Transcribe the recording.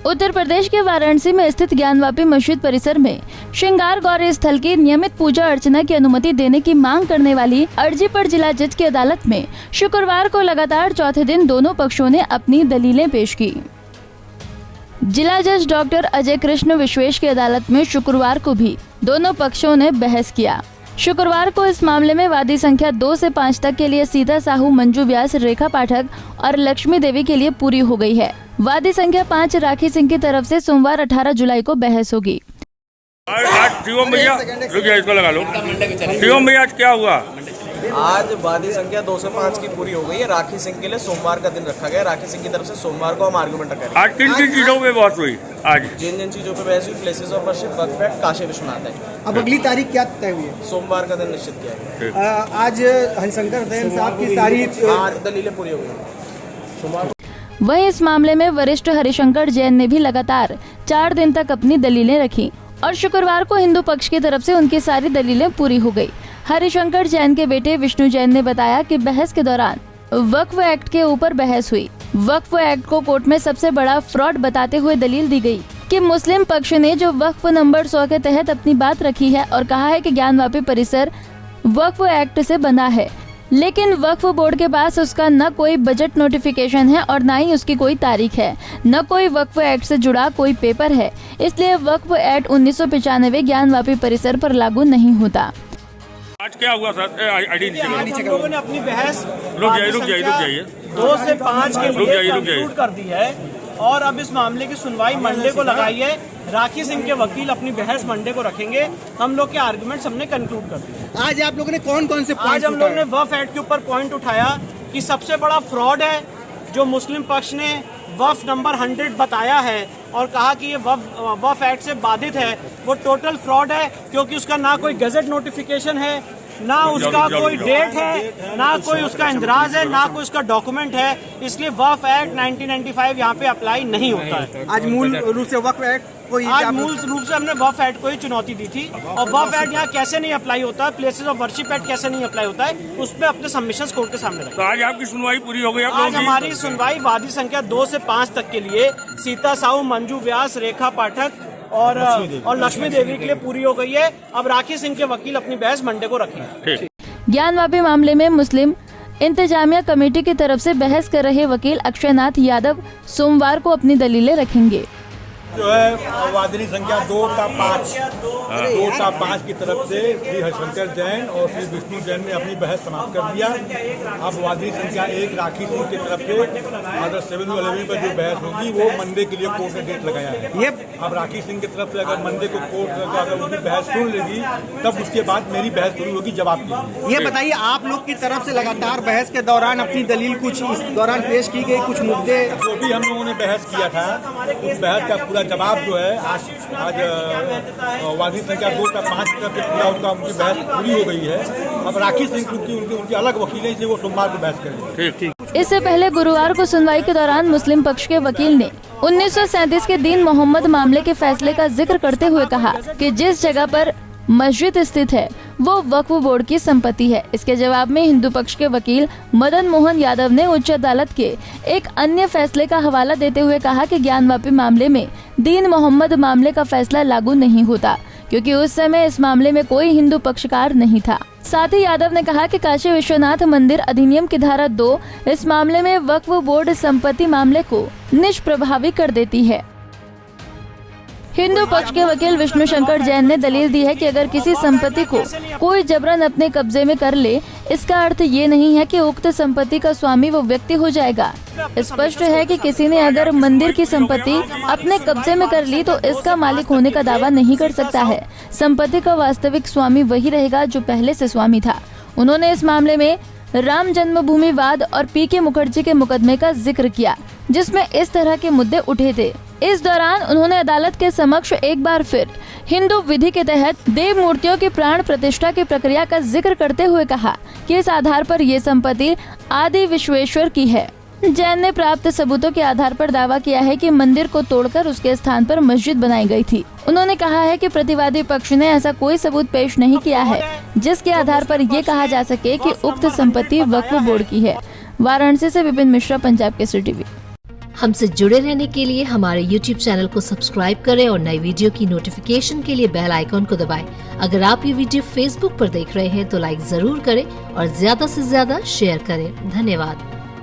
उत्तर प्रदेश के वाराणसी में स्थित ज्ञानवापी मस्जिद परिसर में श्रृंगार गौरी स्थल की नियमित पूजा अर्चना की अनुमति देने की मांग करने वाली अर्जी पर जिला जज की अदालत में शुक्रवार को लगातार चौथे दिन दोनों पक्षों ने अपनी दलीलें पेश की। जिला जज डॉक्टर अजय कृष्ण विश्वेश की अदालत में शुक्रवार को भी दोनों पक्षों ने बहस किया। शुक्रवार को इस मामले में वादी संख्या 2 से 5 तक के लिए सीता साहू, मंजू व्यास, रेखा पाठक और लक्ष्मी देवी के लिए पूरी हो गई है। वादी संख्या 5 राखी सिंह की तरफ से सोमवार 18 जुलाई को बहस होगी। शिवम भैया इसको लगा लो। शिवम भैया आज क्या हुआ? आज वादी संख्या 2 से 5 की पूरी हो गई है। राखी सिंह के लिए सोमवार का दिन रखा गया। राखी सिंह की तरफ से सोमवार को हम आर्गुमेंट करेंगे। आज किन चीजों पे बहस हुई? आज जिन चीजों पे बहस हुई, places of worship, Waqf act, Kashi Vishwanath है। अब अगली तारीख क्या तय हुई है? सोमवार का दिन निश्चित किया है। आज हरिशंकर दयाल साहब की सारी दलीलें पूरी हो गई। वहीं इस मामले में वरिष्ठ हरिशंकर जैन ने भी लगातार 4 दिन तक अपनी दलीलें रखी और शुक्रवार को हिंदू पक्ष की तरफ से उनकी सारी दलीलें पूरी हो गई। हरिशंकर जैन के बेटे विष्णु जैन ने बताया कि बहस के दौरान वक्फ एक्ट के ऊपर बहस हुई। वक्फ एक्ट को कोर्ट में सबसे बड़ा फ्रॉड बताते हुए दलील दी गई कि मुस्लिम पक्ष ने जो वक्फ नंबर 100 के तहत अपनी बात रखी है और कहा है कि ज्ञानवापी परिसर वक्फ एक्ट से बना है, लेकिन वक्फ बोर्ड के पास उसका न कोई बजट नोटिफिकेशन है और न ही उसकी कोई तारीख है, न कोई वक्फ एक्ट से जुड़ा कोई पेपर है। इसलिए वक्फ एक्ट 1995 ज्ञानवापी परिसर पर लागू नहीं होता। आज क्या हुआ सर? हम लोगों ने अपनी बहस रुक जाइए 2 से 5 के लिए कंक्लूड कर दी है और अब इस मामले की सुनवाई मंडे को लगाई है। राखी सिंह के वकील अपनी बहस मंडे को रखेंगे। हम लोग के आर्गुमेंट्स हमने कंक्लूड कर दिए। आज आप लोगों ने कौन कौन से आज हम लोग ने वक्फ एक्ट के ऊपर पॉइंट उठाया कि सबसे बड़ा फ्रॉड है जो मुस्लिम पक्ष ने वक्फ नंबर 100 बताया है और कहा कि ये वक्फ एक्ट से बाधित है, वो टोटल फ्रॉड है क्योंकि उसका ना कोई गजट नोटिफिकेशन है, ना उसका कोई डेट है, ना कोई उसका इंदराज है, ना कोई उसका डॉक्यूमेंट है। इसलिए वक्फ एक्ट 1995 यहाँ पे अप्लाई नहीं होता है। आज मूल रूप से वक्फ एक्ट आज मूल रूप से हमने वक्फ एक्ट को ही चुनौती दी थी और वक्फ एक्ट यहाँ कैसे नहीं अप्लाई होता है, प्लेसेस ऑफ वर्शिप एक्ट कैसे नहीं अप्लाई होता है, उसमें अपने सबमिशंस कोर्ट के सामने रखे। तो आज आपकी सुनवाई पूरी हो गई? आज हमारी सुनवाई वादी संख्या 2 से 5 तक के लिए सीता साहू, मंजू व्यास, रेखा पाठक और लक्ष्मी देवी के लिए पूरी हो गई है। अब राखी सिंह के वकील अपनी बहस मंडे को रखेंगे। ज्ञानवापी मामले में मुस्लिम इंतजामिया कमेटी की तरफ से बहस कर रहे वकील अक्षयनाथ यादव सोमवार को अपनी दलीलें रखेंगे। जो है वादी संख्या 2 का 5 की तरफ से श्री हरिशंकर जैन और श्री विष्णु जैन ने अपनी बहस समाप्त कर दिया। अब वादी संख्या 1 राखी सिंह की तरफ से अगर 7-11 पर जो बहस होगी वो मंडे के लिए कोर्ट ने डेट लगाया है। ये अब राखी सिंह की तरफ से अगर मंडे को कोर्ट अगर उनकी बहस सुन लेगी तब उसके बाद मेरी बहस शुरू होगी जवाब की। ये बताइए, आप लोग की तरफ से लगातार बहस के दौरान अपनी दलील कुछ इस दौरान पेश की गई, कुछ मुद्दे जो भी हम लोगों ने बहस किया था उस बहस का पूरा जवाब जो है आज वादी संख्या 2 का 5 तक पूरा उनका उनकी बहस पूरी हो गई है। अब राखी सिंह क्योंकि उनकी अलग वकील है इसलिए वो सोमवार को बहस करेंगे। इससे पहले गुरुवार को सुनवाई के दौरान मुस्लिम पक्ष के वकील ने 1937 के दीन मोहम्मद मामले के फैसले का जिक्र करते हुए कहा कि जिस जगह पर मस्जिद स्थित है वो वक्फ बोर्ड की संपत्ति है। इसके जवाब में हिंदू पक्ष के वकील मदन मोहन यादव ने उच्च अदालत के एक अन्य फैसले का हवाला देते हुए कहा कि ज्ञानवापी मामले में दीन मोहम्मद मामले का फैसला लागू नहीं होता क्योंकि उस समय इस मामले में कोई हिंदू पक्षकार नहीं था। साथ ही यादव ने कहा कि काशी विश्वनाथ मंदिर अधिनियम की धारा 2 इस मामले में वक्फ बोर्ड संपत्ति मामले को निष्प्रभावी कर देती है। हिंदू पक्ष के वकील विष्णु शंकर जैन ने दलील दी है कि अगर किसी संपत्ति को कोई जबरन अपने कब्जे में कर ले, इसका अर्थ ये नहीं है कि उक्त संपत्ति का स्वामी वो व्यक्ति हो जाएगा। स्पष्ट है कि किसी ने अगर मंदिर की संपत्ति अपने कब्जे में कर ली तो इसका मालिक होने का दावा नहीं कर सकता है। संपत्ति का वास्तविक स्वामी वही रहेगा जो पहले से स्वामी था। उन्होंने इस मामले में राम जन्मभूमि वाद और पीके मुखर्जी के मुकदमे का जिक्र किया जिसमें इस तरह के मुद्दे उठे थे। इस दौरान उन्होंने अदालत के समक्ष एक बार फिर हिंदू विधि के तहत देव मूर्तियों की प्राण प्रतिष्ठा की प्रक्रिया का जिक्र करते हुए कहा कि इस आधार पर ये संपत्ति आदि विश्वेश्वर की है। जैन ने प्राप्त सबूतों के आधार पर दावा किया है कि मंदिर को तोड़कर उसके स्थान पर मस्जिद बनाई गई थी। उन्होंने कहा है कि प्रतिवादी पक्ष ने ऐसा कोई सबूत पेश नहीं किया है जिसके आधार पर ये कहा जा सके कि उक्त संपत्ति वक्फ बोर्ड की है। वाराणसी से विपिन मिश्रा, पंजाब केसरी टीवी। हमसे जुड़े रहने के लिए हमारे YouTube चैनल को सब्सक्राइब करें और नई वीडियो की नोटिफिकेशन के लिए बेल आइकॉन को दबाएं। अगर आप ये वीडियो Facebook पर देख रहे हैं तो लाइक जरूर करें और ज्यादा से ज्यादा शेयर करें। धन्यवाद।